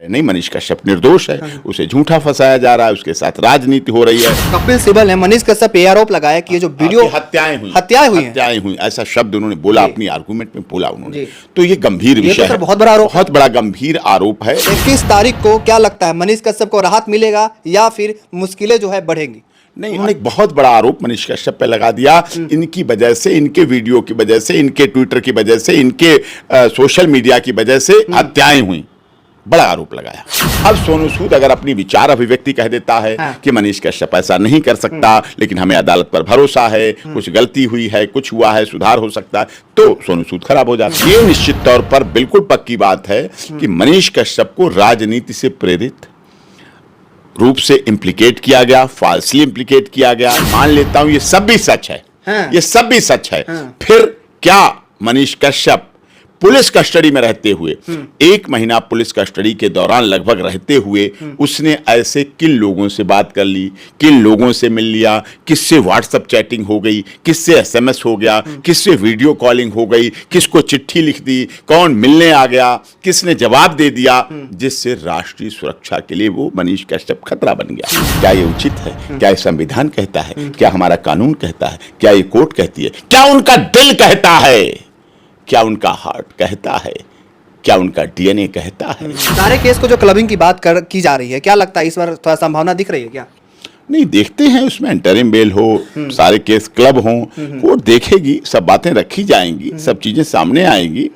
नहीं, मनीष कश्यप निर्दोष है, उसे झूठा फंसाया जा रहा है, उसके साथ राजनीति हो रही है। कपिल सिब्बल है, मनीष कश्यप ये आरोप लगाया कि ये जो वीडियो हत्याएं हुई ऐसा शब्द उन्होंने बोला, अपनी आर्गुमेंट में बोला उन्होंने। तो ये गंभीर विषय है, बहुत बड़ा आरोप, बहुत बड़ा गंभीर आरोप है। 21 तारीख को क्या लगता है, मनीष कश्यप को राहत मिलेगा या फिर मुश्किलें जो है बढ़ेंगी? नहीं, उन्होंने एक बहुत बड़ा आरोप मनीष कश्यप पे लगा दिया। इनकी वजह से, इनके वीडियो की वजह से, इनके ट्विटर की वजह से, इनके सोशल मीडिया की वजह से हत्याएं हुई, बड़ा आरोप लगाया। अब सोनू सूद अगर अपनी विचार अभिव्यक्ति कह देता है कि मनीष कश्यप ऐसा नहीं कर सकता, लेकिन हमें अदालत पर भरोसा है, कुछ गलती हुई है, कुछ हुआ है, सुधार हो सकता है, तो सोनू सूद खराब हो जाता है। ये निश्चित तौर पर बिल्कुल पक्की बात है कि मनीष कश्यप को राजनीति से प्रेरित रूप से इम्प्लीकेट किया गया, फाल्सली इम्प्लीकेट किया गया। मान लेता हूं ये सब भी सच है, ये सब भी सच है। फिर क्या मनीष कश्यप पुलिस कस्टडी में रहते हुए, 1 महीना पुलिस कस्टडी के दौरान लगभग रहते हुए, उसने ऐसे किन लोगों से बात कर ली, किन लोगों से मिल लिया, किससे व्हाट्सएप चैटिंग हो गई, किससे एसएमएस हो गया, किससे वीडियो कॉलिंग हो गई, किसको चिट्ठी लिख दी, कौन मिलने आ गया, किसने जवाब दे दिया, जिससे राष्ट्रीय सुरक्षा के लिए वो मनीष कश्यप खतरा बन गया। क्या ये उचित है? क्या ये संविधान कहता है? क्या हमारा कानून कहता है? क्या ये कोर्ट कहती है? क्या उनका दिल कहता है? क्या उनका हार्ट कहता है? क्या उनका डीएनए कहता है? सारे केस को जो क्लबिंग की बात की जा रही है, क्या लगता है इस बार थोड़ा संभावना दिख रही है क्या? नहीं, देखते हैं, उसमें इंटरिम बेल हो, सारे केस क्लब हों, कोर्ट देखेगी, सब बातें रखी जाएंगी, सब चीजें सामने आएंगी।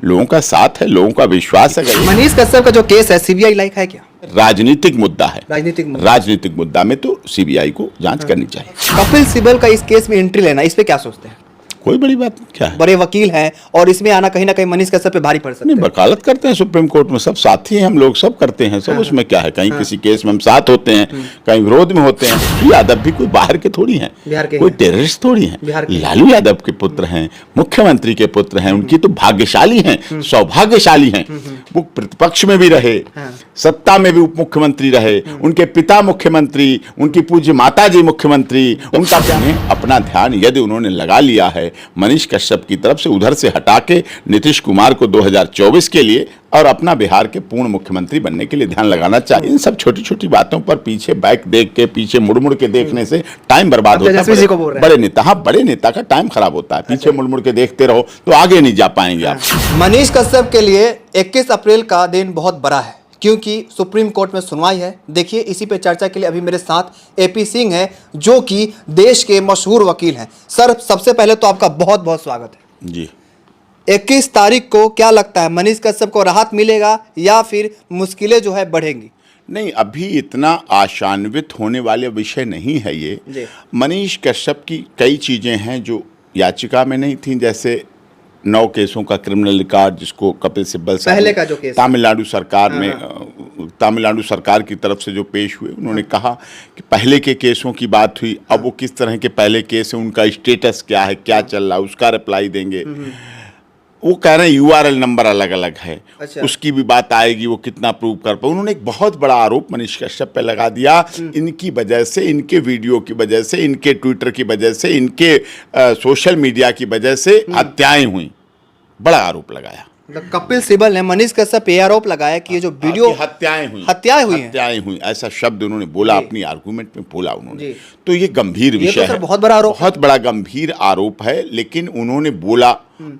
लोगों का साथ है, लोगों का विश्वास है। मनीष कश्यप का जो केस है सीबीआई लायक है क्या? राजनीतिक मुद्दा है, राजनीतिक मुद्दा में तो सीबीआई को जांच करनी चाहिए। कपिल सिब्बल का इस केस में एंट्री लेना, इस पे क्या सोचते हैं? कोई बड़ी बात नहीं, क्या है, बड़े वकील हैं और इसमें आना कहीं ना कहीं मनीष कश्यप पे भारी पड़ सकता है। नहीं, वकालत करते हैं सुप्रीम कोर्ट में, सब साथी हैं हम लोग, सब करते हैं, सब उसमें क्या है। कहीं किसी केस में हम साथ होते हैं, कहीं विरोध में होते हैं। यादव भी कोई बाहर के थोड़ी हैं, कोई टेररिस्ट थोड़ी हैं। लालू यादव के पुत्र हैं, मुख्यमंत्री के पुत्र हैं, उनकी तो भाग्यशाली हैं, सौभाग्यशाली हैं। वो प्रतिपक्ष में भी रहे, सत्ता में भी उप मुख्यमंत्री रहे, उनके पिता मुख्यमंत्री, उनकी पूज्य माता जी मुख्यमंत्री। उनका अपना ध्यान यदि उन्होंने लगा लिया है मनीष कश्यप की तरफ से, उधर से हटा के नीतीश कुमार को 2024 के लिए और अपना बिहार के पूर्ण मुख्यमंत्री बनने के लिए ध्यान लगाना चाहिए। इन सब छोटी छोटी बातों पर पीछे बैक देख के, पीछे मुड़ मुड़ के देखने से टाइम बर्बाद होता है। बड़े नेता, हाँ, बड़े नेता का टाइम खराब होता है। पीछे मुड़ मुड़ के देखते रहो तो आगे नहीं जा पाएंगे आप। मनीष कश्यप के लिए 21 अप्रैल का दिन बहुत बड़ा है, क्योंकि सुप्रीम कोर्ट में सुनवाई है। देखिए, इसी पे चर्चा के लिए अभी मेरे साथ एपी सिंह है, जो कि देश के मशहूर वकील हैं। सर, सबसे पहले तो आपका बहुत बहुत स्वागत है जी। 21 तारीख को क्या लगता है, मनीष कश्यप को राहत मिलेगा या फिर मुश्किलें जो है बढ़ेंगी? नहीं, अभी इतना आशान्वित होने वाले विषय नहीं है ये। मनीष कश्यप की कई चीजें हैं जो याचिका में नहीं थी, जैसे 9 केसों का क्रिमिनल रिकॉर्ड, जिसको कपिल सिब्बल पहले का जो केस तमिलनाडु सरकार में, तमिलनाडु सरकार की तरफ से जो पेश हुए, उन्होंने कहा कि पहले के केसों की बात हुई, अब वो किस तरह के पहले केस है, उनका स्टेटस क्या है, क्या चल रहा है, उसका रिप्लाई देंगे। वो कह रहे हैं यूआरएल नंबर अलग अलग है, उसकी भी बात आएगी, वो कितना प्रूव कर पाए। उन्होंने एक बहुत बड़ा आरोप मनीष कश्यप पे लगा दिया। इनकी वजह से, इनके वीडियो की वजह से, इनके ट्विटर की वजह से, इनके सोशल मीडिया की वजह से हत्याएं हुई, बड़ा आरोप लगाया। कपिल सिब्बल ने मनीष कश्यप ये आरोप लगाया कि ये जो वीडियो हत्याएं हुई ऐसा शब्द उन्होंने बोला, अपनी आर्गुमेंट में बोला उन्होंने। तो ये गंभीर विषय है, बहुत बड़ा आरोप, बहुत बड़ा गंभीर आरोप है। लेकिन उन्होंने बोला,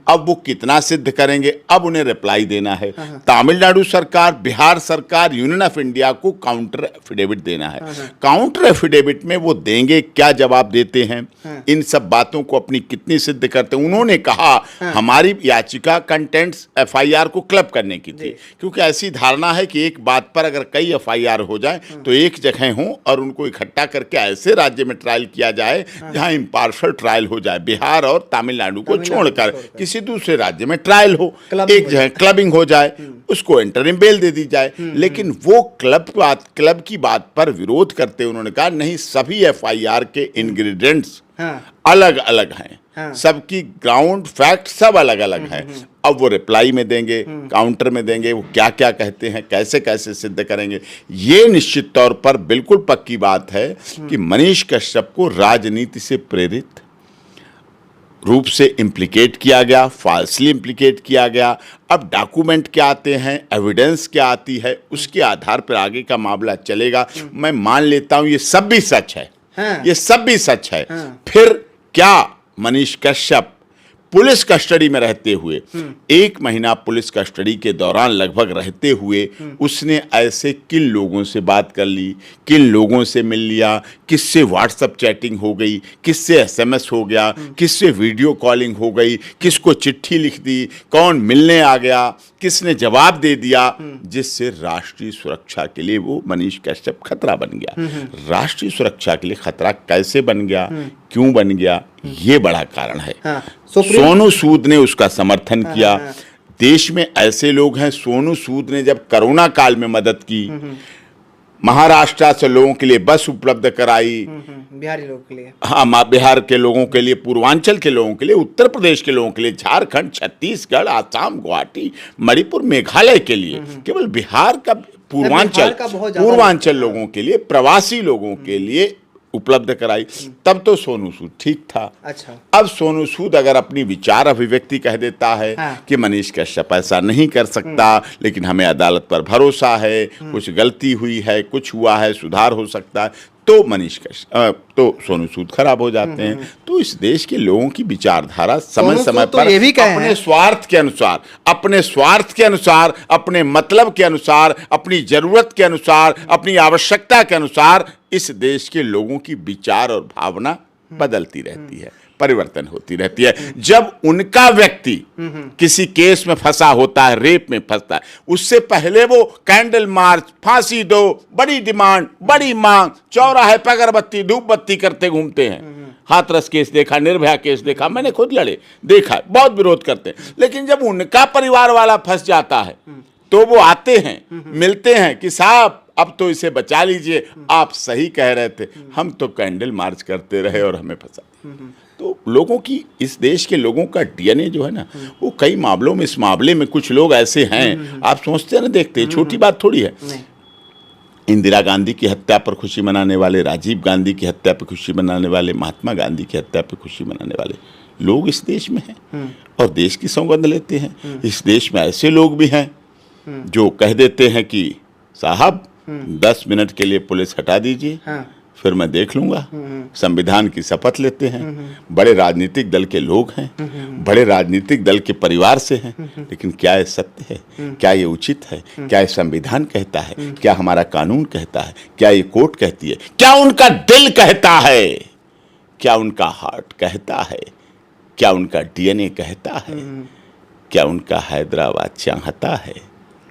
अब वो कितना सिद्ध करेंगे, अब उन्हें रिप्लाई देना है। तमिलनाडु सरकार, बिहार सरकार, यूनियन ऑफ इंडिया को काउंटर एफिडेविट देना है। काउंटर एफिडेविट में वो देंगे, क्या जवाब देते हैं, इन सब बातों को अपनी कितनी सिद्ध करते हैं। उन्होंने कहा हमारी याचिका कंटेंट्स एफआईआर को क्लब करने की थी, क्योंकि ऐसी धारणा है कि एक बात पर अगर कई एफआईआर हो जाए तो एक जगह हो और उनको इकट्ठा करके ऐसे राज्य में ट्रायल किया जाए जहां इम्पार्शियल ट्रायल हो जाए, बिहार और तमिलनाडु को छोड़कर किसी दूसरे राज्य में ट्रायल हो, एक जगह क्लबिंग हो जाए, उसको इंटरिम बेल दे दी जाए। लेकिन वो क्लब की बात पर विरोध करते उन्होंने कहा नहीं, सभी एफआईआर के इंग्रेडिएंट्स अलग अलग हैं, सबकी ग्राउंड फैक्ट सब अलग अलग हैं। अब वो रिप्लाई में देंगे, काउंटर में देंगे, वो क्या क्या कहते हैं, कैसे कैसे सिद्ध करेंगे। ये निश्चित तौर पर बिल्कुल पक्की बात है कि मनीष कश्यप को राजनीति से प्रेरित रूप से इम्प्लीकेट किया गया, फाल्सली इम्प्लीकेट किया गया। अब डॉक्यूमेंट क्या आते हैं, एविडेंस क्या आती है, उसके आधार पर आगे का मामला चलेगा। मैं मान लेता हूं ये सब भी सच है, ये सब भी सच है। फिर क्या मनीष कश्यप पुलिस कस्टडी में रहते हुए, 1 महीना पुलिस कस्टडी के दौरान लगभग रहते हुए, उसने ऐसे किन लोगों से बात कर ली, किन लोगों से मिल लिया, किससे व्हाट्सएप चैटिंग हो गई, किससे एसएमएस हो गया, किससे वीडियो कॉलिंग हो गई, किसको चिट्ठी लिख दी, कौन मिलने आ गया, किसने जवाब दे दिया, जिससे राष्ट्रीय सुरक्षा के लिए वो मनीष कश्यप खतरा बन गया। राष्ट्रीय सुरक्षा के लिए खतरा कैसे बन गया, क्यों बन गया, ये बड़ा कारण है। सोनू सूद ने उसका समर्थन किया। देश में ऐसे लोग हैं, सोनू सूद ने जब कोरोना काल में मदद की, महाराष्ट्र से लोगों के लिए बस उपलब्ध कराई, बिहारी लोगों के लिए, हाँ, बिहार के लोगों के लिए, पूर्वांचल के लोगों के लिए, उत्तर प्रदेश के लोगों के लिए, झारखंड, छत्तीसगढ़, आसाम, गुवाहाटी, मणिपुर, मेघालय के लिए, केवल बिहार का, पूर्वांचल लोगों के लिए, प्रवासी लोगों के लिए उपलब्ध कराई। तब तो सोनू सूद ठीक था। अच्छा, अब सोनू सूद अगर अपनी विचार अभिव्यक्ति कह देता है कि मनीष कश्यप ऐसा नहीं कर सकता, लेकिन हमें अदालत पर भरोसा है, कुछ गलती हुई है, कुछ हुआ है, सुधार हो सकता है, तो मनीष कश्यप तो सोनू सूद खराब हो जाते हैं। तो इस देश के लोगों की विचारधारा समय समय पर अपने स्वार्थ के अनुसार, अपने स्वार्थ के अनुसार, अपने मतलब के अनुसार, अपनी जरूरत के अनुसार, अपनी आवश्यकता के अनुसार इस देश के लोगों की विचार और भावना बदलती रहती है, परिवर्तन होती रहती है। जब उनका व्यक्ति किसी केस में फंसा होता है, रेप में फंसता है, उससे पहले वो कैंडल मार्च, फांसी दो, बड़ी डिमांड, बड़ी मांग, चौराहे पर अगरबत्ती धूप बत्ती करते घूमते हैं। हाथरस केस देखा, निर्भया केस देखा, मैंने खुद लड़े देखा, बहुत विरोध करते हैं। लेकिन जब उनका परिवार वाला फंस जाता है तो वो आते हैं, मिलते हैं कि साहब अब तो इसे बचा लीजिए, आप सही कह रहे थे, हम तो कैंडल मार्च करते रहे और हमें फंसा। तो लोगों की, इस देश के लोगों का डीएनए जो है ना, वो कई मामलों में, इस मामले में कुछ लोग ऐसे हैं, आप सोचते ना, देखते, छोटी बात थोड़ी है। इंदिरा गांधी की हत्या पर खुशी मनाने वाले, राजीव गांधी की हत्या पर खुशी मनाने वाले, महात्मा गांधी की हत्या पर खुशी मनाने वाले लोग इस देश में हैं और देश की सौगंध लेते हैं। इस देश में ऐसे लोग भी हैं जो कह देते हैं कि साहब 10 मिनट के लिए पुलिस हटा दीजिए, फिर मैं देख लूंगा। संविधान की शपथ लेते हैं। बड़े राजनीतिक दल के लोग हैं, बड़े राजनीतिक दल के परिवार से हैं, लेकिन क्या ये सत्य है? क्या ये उचित है? क्या ये संविधान कहता है? क्या हमारा कानून कहता है? क्या ये कोर्ट कहती है? क्या उनका दिल कहता है? क्या उनका हार्ट कहता है? क्या उनका डीएनए कहता है? क्या उनका हैदराबाद चाहता है?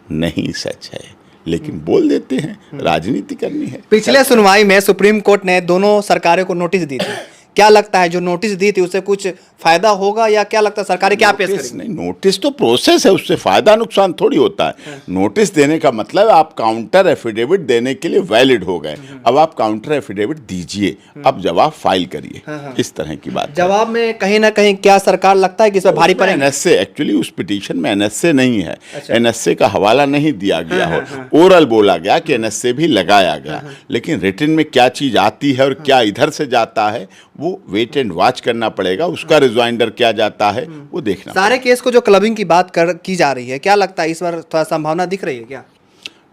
नहीं, सच है, लेकिन बोल देते हैं, राजनीति करनी है। पिछले सुनवाई में सुप्रीम कोर्ट ने दोनों सरकारों को नोटिस दी थी। क्या लगता है जो नोटिस दी थी उससे कुछ फायदा होगा, या क्या लगता है सरकारें क्या पेश करेंगी? नहीं, नोटिस तो प्रोसेस है, उससे फायदा नुकसान थोड़ी होता है। नोटिस देने का मतलब आप काउंटर एफिडेविट देने के लिए वैलिड हो गए, अब आप काउंटर एफिडेविट दीजिए, अब जवाब फाइल करिए, इस तरह की बात। जवाब में कहीं ना कहीं क्या सरकार लगता है कि इस पर भारी पड़ेगी? एनएसए, एक्चुअली उस पिटीशन में एनएसए नहीं है, एनएसए का हवाला नहीं दिया गया हो, ओरल बोला गया कि एनएसए भी लगाया गया, लेकिन रिटन में क्या चीज आती है और क्या इधर से जाता है वो वेट एंड वॉच करना पड़ेगा। उसका रिजॉइंडर क्या जाता है वो देखना। सारे केस को जो क्लबिंग की बात की जा रही है, क्या लगता है इस बार थोड़ा संभावना दिख रही है क्या?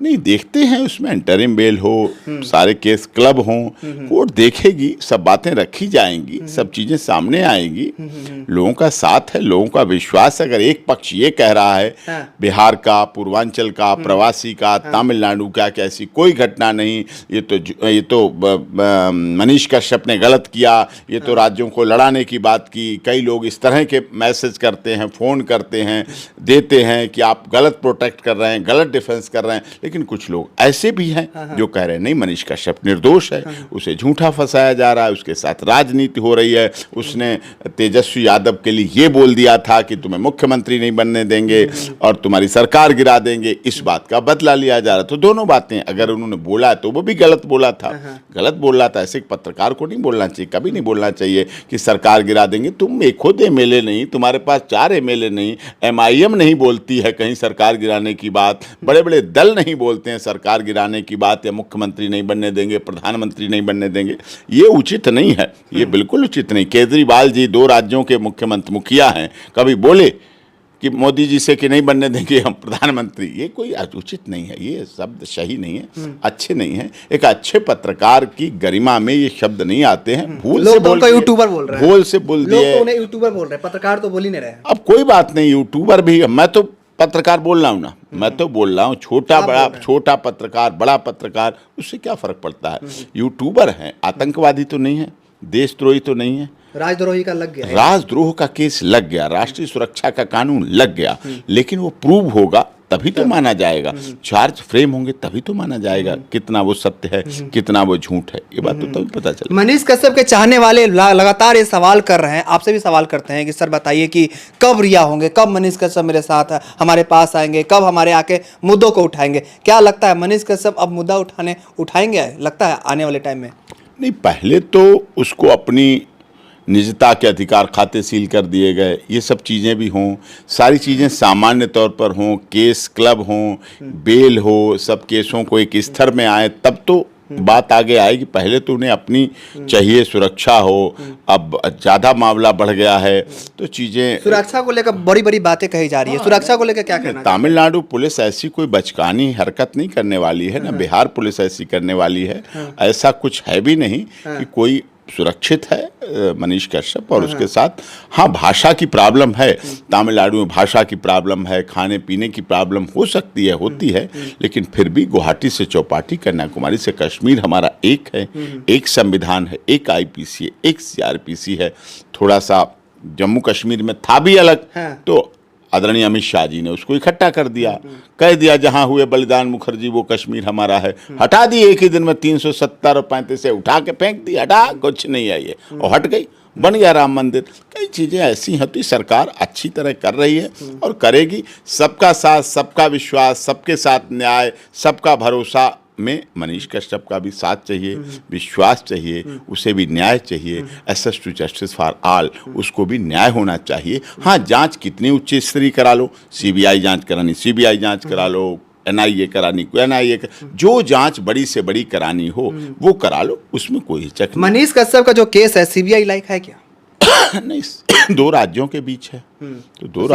नहीं, देखते हैं उसमें इंटरिम बेल हो, सारे केस क्लब हों, कोर्ट देखेगी, सब बातें रखी जाएंगी, सब चीजें सामने आएंगी। लोगों का साथ है, लोगों का विश्वास। अगर एक पक्ष ये कह रहा है बिहार का, पूर्वांचल का, प्रवासी का, तमिलनाडु का, कि ऐसी कोई घटना नहीं, ये तो मनीष कश्यप ने गलत किया, ये तो राज्यों को लड़ाने की बात की, कई लोग इस तरह के मैसेज करते हैं, फोन करते हैं, देते हैं कि आप गलत प्रोटेक्ट कर रहे हैं, गलत डिफेंस कर रहे हैं, लेकिन कुछ लोग ऐसे भी हैं जो कह रहे हैं नहीं, मनीष कश्यप निर्दोष है, उसे झूठा फंसाया जा रहा है, उसके साथ राजनीति हो रही है, उसने तेजस्वी यादव के लिए ये बोल दिया था कि तुम्हें मुख्यमंत्री नहीं बनने देंगे और तुम्हारी सरकार गिरा देंगे, इस बात का बदला लिया जा रहा। तो दोनों बातें, अगर उन्होंने बोला तो वो भी गलत बोला था, गलत बोल रहा था। ऐसे पत्रकार को नहीं बोलना चाहिए, कभी नहीं बोलना चाहिए कि सरकार गिरा देंगे। तुम एक खुद एमएलए नहीं, तुम्हारे पास 4 एमएलए नहीं, एमआईएम नहीं बोलती है कहीं सरकार गिराने की बात, बड़े बड़े दल नहीं नहीं बोलते हैं सरकार गिराने की बात या मुख्यमंत्री नहीं बनने देंगे, प्रधानमंत्री नहीं बनने देंगे, ये उचित नहीं है, ये बिल्कुल उचित नहीं। केजरीवाल जी 2 राज्यों के मुखिया हैं, कभी बोले कि मोदी जी से कि नहीं बनने देंगे हम प्रधानमंत्री, ये कोई उचित नहीं है, ये शब्द सही नहीं है, अच्छे नहीं है। एक अच्छे पत्रकार की गरिमा में ये शब्द नहीं आते हैं। भूल से बोल, यूट्यूबर बोल रहे हैं, भूल से बोल दिए, लोग तो उन्हें यूट्यूबर बोल रहे हैं, पत्रकार तो बोल ही नहीं रहे। अब कोई बात नहीं, यूट्यूबर भी, मैं तो पत्रकार बोल रहा हूँ ना, मैं तो बोल रहा हूँ छोटा पत्रकार, बड़ा पत्रकार, उससे क्या फर्क पड़ता है। यूट्यूबर हैं, आतंकवादी तो नहीं है, देशद्रोही तो नहीं है। राजद्रोही का लग गया, राजद्रोह का केस लग गया, राष्ट्रीय सुरक्षा का कानून लग गया, लेकिन वो प्रूव होगा तभी तो माना जाएगा, चार्ज फ्रेम होंगे तभी तो माना जाएगा कितना वो सत्य है, कितना वो झूठ है, ये बात तो तभी पता चले। मनीष कश्यप के चाहने वाले लगातार ये सवाल कर रहे हैं, आपसे भी सवाल करते हैं कि सर बताइए कि कब रिहा होंगे, कब मनीष कश्यप मेरे साथ हमारे पास आएंगे, कब हमारे आके मुद्दों को उठाएंगे। क्या लगता है मनीष कश्यप अब मुद्दा उठाएंगे, लगता है आने वाले टाइम में? नहीं, पहले तो उसको अपनी निजता के अधिकार खाते सील कर दिए गए, ये सब चीज़ें भी हों, सारी चीज़ें सामान्य तौर पर हों, केस क्लब हों, बेल हो, सब केसों को एक स्तर में आए, तब तो बात आगे आएगी। पहले तो उन्हें अपनी चाहिए सुरक्षा हो, अब ज़्यादा मामला बढ़ गया है तो चीज़ें, सुरक्षा को लेकर बड़ी बड़ी बातें कही जा रही है, सुरक्षा को लेकर क्या कहना? तमिलनाडु पुलिस ऐसी कोई बचकानी हरकत नहीं करने वाली है, ना बिहार पुलिस ऐसी करने वाली है, ऐसा कुछ है भी नहीं कि कोई सुरक्षित है मनीष कश्यप और उसके साथ। हाँ, भाषा की प्रॉब्लम है, तमिलनाडु में भाषा की प्रॉब्लम है, खाने पीने की प्रॉब्लम हो सकती है, होती है, लेकिन फिर भी गुवाहाटी से चौपाटी, कन्याकुमारी से कश्मीर हमारा एक है, एक संविधान है, एक आईपीसी है, एक सीआरपीसी है। थोड़ा सा जम्मू कश्मीर में था भी अलग, तो आदरणीय अमित शाह जी ने उसको इकट्ठा कर दिया, कह दिया जहां हुए बलिदान मुखर्जी वो कश्मीर हमारा है, हटा दी एक ही दिन में 370 और 35 से उठा के फेंक दी, हटा, कुछ नहीं है ये, और हट गई, बन गया राम मंदिर। कई चीज़ें ऐसी होती, सरकार अच्छी तरह कर रही है और करेगी। सबका साथ, सबका विश्वास, सबके साथ न्याय, सबका भरोसा में मनीष कश्यप का भी साथ चाहिए, विश्वास चाहिए, उसे भी न्याय चाहिए। Access to justice for all, उसको भी न्याय होना चाहिए। हाँ, जांच कितनी उच्च स्तरीय करा लो, सीबीआई जांच करानी सीबीआई जांच करा लो, एनआईए करानी एनआईए, जो जांच बड़ी से बड़ी करानी हो वो करा लो, उसमें कोई हिचक नहीं। मनीष कश्यप का जो केस है सीबीआई लायक है क्या? नहीं, 2 राज्यों के बीच है, तो 2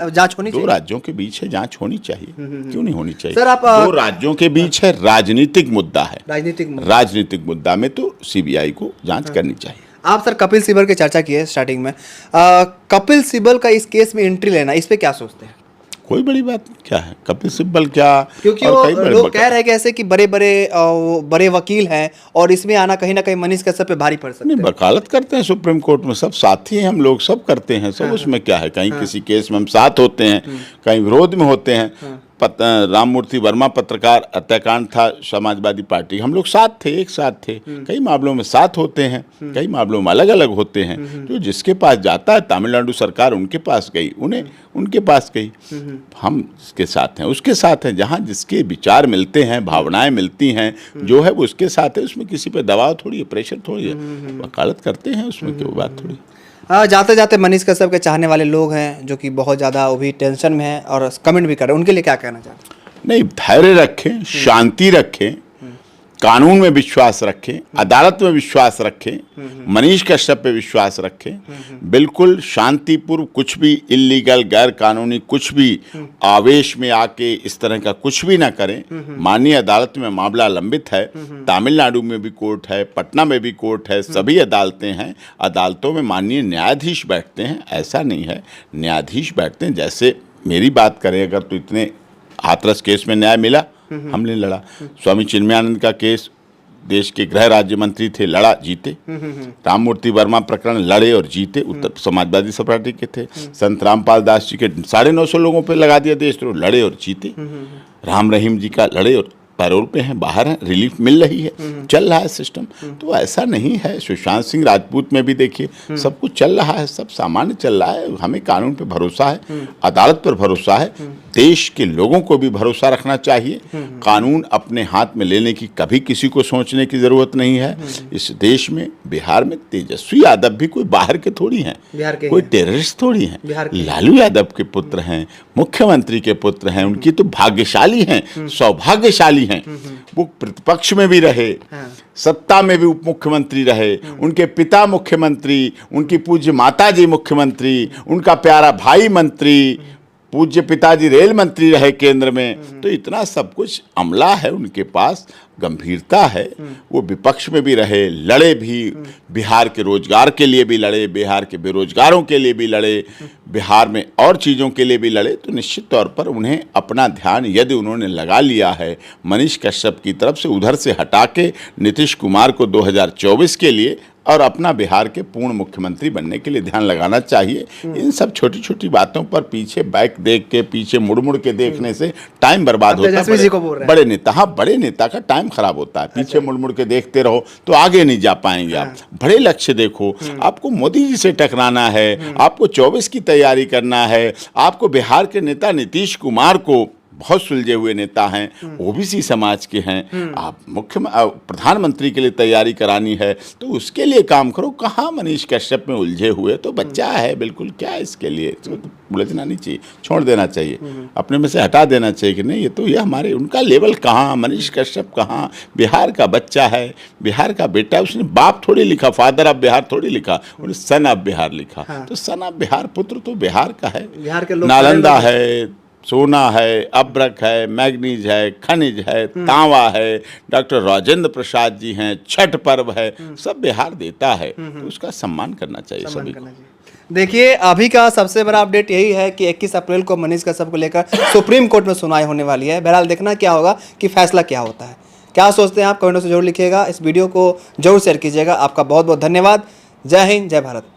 जांच होनी चाहिए, 2 राज्यों के बीच है, जांच होनी चाहिए, क्यों नहीं होनी चाहिए? सर आप 2 राज्यों के बीच है, राजनीतिक मुद्दा है, राजनीतिक मुद्दा में तो सीबीआई को जांच करनी चाहिए। आप सर कपिल सिब्बल की चर्चा की है स्टार्टिंग में, कपिल सिब्बल का इस केस में एंट्री लेना, इस पे क्या सोचते हैं? कोई बड़ी बात क्या है, कपिल सिब्बल क्या, क्योंकि वो लोग कह रहे हैं कि ऐसे कि बड़े वकील हैं और इसमें आना कहीं ना कहीं मनीष कश्यप पे भारी पड़ सकता है। नहीं, वकालत करते हैं सुप्रीम कोर्ट में, सब साथी हैं हम लोग, सब करते हैं सब, उसमें क्या है, कहीं किसी केस में हम साथ होते हैं, कहीं विरोध में होते हैं। राममूर्ति वर्मा पत्रकार हत्याकांड था समाजवादी पार्टी, हम लोग साथ थे, एक साथ थे, कई मामलों में साथ होते हैं, कई मामलों में अलग अलग होते हैं। जो जिसके पास जाता है, तमिलनाडु सरकार उनके पास गई, उन्हें उनके पास गई, हम जिसके साथ हैं उसके साथ हैं, जहाँ जिसके विचार मिलते हैं, भावनाएं मिलती हैं, जो है वो उसके साथ है, उसमें किसी पे दबाव थोड़ी है, प्रेशर थोड़ी है, वकालत करते हैं, उसमें कोई बात थोड़ी। जाते जाते मनीष कश्यप के चाहने वाले लोग हैं जो कि बहुत ज़्यादा वो भी टेंशन में हैं और कमेंट भी कर रहे हैं, उनके लिए क्या कहना चाहते हैं? नहीं, धैर्य रखें, शांति रखें, कानून में विश्वास रखें, अदालत में विश्वास रखें, मनीष कश्यप पे विश्वास रखें, बिल्कुल शांतिपूर्व, कुछ भी इल्लीगल, गैर कानूनी, कुछ भी आवेश में आके इस तरह का कुछ भी ना करें। माननीय अदालत में मामला लंबित है, तमिलनाडु में भी कोर्ट है, पटना में भी कोर्ट है, सभी अदालतें हैं, अदालतों में माननीय न्यायाधीश बैठते हैं, ऐसा नहीं है, न्यायाधीश बैठते हैं। जैसे मेरी बात करें, अगर तो इतने हाथरस केस में न्याय मिला, हमने लड़ा। स्वामी चिन्मयानंद का केस, देश के गृह राज्य मंत्री थे, लड़ा, जीते। राममूर्ति वर्मा प्रकरण लड़े और जीते, उत्तर समाजवादी पार्टी के थे। संत रामपाल दास जी के 950 लोगों पे लगा दिया देशद्रोह, लड़े और जीते। राम रहीम जी का लड़े और पैरोल पे हैं, बाहर हैं, रिलीफ मिल रही है, चल रहा है सिस्टम। तो ऐसा नहीं है। सुशांत सिंह राजपूत में भी देखिए सब कुछ चल रहा है, सब सामान्य चल रहा है। हमें कानून पे भरोसा है, अदालत पर भरोसा है, देश के लोगों को भी भरोसा रखना चाहिए। कानून अपने हाथ में लेने की कभी किसी को सोचने की जरूरत नहीं है। इस देश में, बिहार में तेजस्वी यादव भी कोई बाहर के थोड़ी हैं, कोई टेररिस्ट थोड़ी हैं। लालू यादव के पुत्र हैं, मुख्यमंत्री के पुत्र हैं, उनकी तो भाग्यशाली हैं, सौभाग्यशाली हैं। वो प्रतिपक्ष में भी रहे, सत्ता में भी उप मुख्यमंत्री रहे, उनके पिता मुख्यमंत्री, उनकी पूज्य माताजी मुख्यमंत्री, उनका प्यारा भाई मंत्री, पूज्य पिताजी रेल मंत्री रहे केंद्र में। तो इतना सब कुछ अमला है उनके पास, गंभीरता है। वो विपक्ष में भी रहे, लड़े भी, बिहार के रोजगार के लिए भी लड़े, बिहार के बेरोजगारों के लिए भी लड़े, बिहार में और चीज़ों के लिए भी लड़े। तो निश्चित तौर पर उन्हें अपना ध्यान यदि उन्होंने लगा लिया है मनीष कश्यप की तरफ से, उधर से हटा के नीतीश कुमार को 2024 के लिए और अपना बिहार के पूर्ण मुख्यमंत्री बनने के लिए ध्यान लगाना चाहिए। इन सब छोटी छोटी बातों पर पीछे बैक देख के, पीछे मुड़ मुड़ के देखने से टाइम बर्बाद होता है। बड़े नेता, हाँ, बड़े नेता का टाइम खराब होता है। पीछे मुड़ मुड़ के देखते रहो तो आगे नहीं जा पाएंगे आप। बड़े लक्ष्य देखो, आपको मोदी जी से टकराना है, आपको 24 की तैयारी करना है, आपको बिहार के नेता नीतीश कुमार को, बहुत सुलझे हुए नेता हैं, ओबीसी समाज के हैं, आप प्रधानमंत्री के लिए तैयारी करानी है तो उसके लिए काम करो। कहाँ मनीष कश्यप में उलझे हुए, तो बच्चा है बिल्कुल, क्या इसके लिए तो उलझना नहीं चाहिए, छोड़ देना चाहिए, अपने में से हटा देना चाहिए कि नहीं ये हमारे, उनका लेवल कहाँ, मनीष कश्यप कहाँ, बिहार का बच्चा है, बिहार का बेटा। उसने बाप थोड़ी लिखा, फादर ऑफ बिहार थोड़ी लिखा, उन्हें सन ऑफ बिहार लिखा। तो सन ऑफ बिहार, पुत्र तो बिहार का है, नालंदा है, सोना है, अब्रक है, मैग्नीज है, खनिज है, तांबा है, डॉक्टर राजेंद्र प्रसाद जी हैं, छठ पर्व है, सब बिहार देता है। तो उसका सम्मान करना चाहिए सभी को। देखिए, अभी का सबसे बड़ा अपडेट यही है कि 21 अप्रैल को मनीष कश्यप को लेकर सुप्रीम कोर्ट में सुनवाई होने वाली है। बहरहाल देखना क्या होगा कि फैसला क्या होता है। क्या सोचते हैं आप, कमेंटों से जरूर लिखिएगा। इस वीडियो को जरूर शेयर कीजिएगा। आपका बहुत बहुत धन्यवाद। जय हिंद, जय भारत।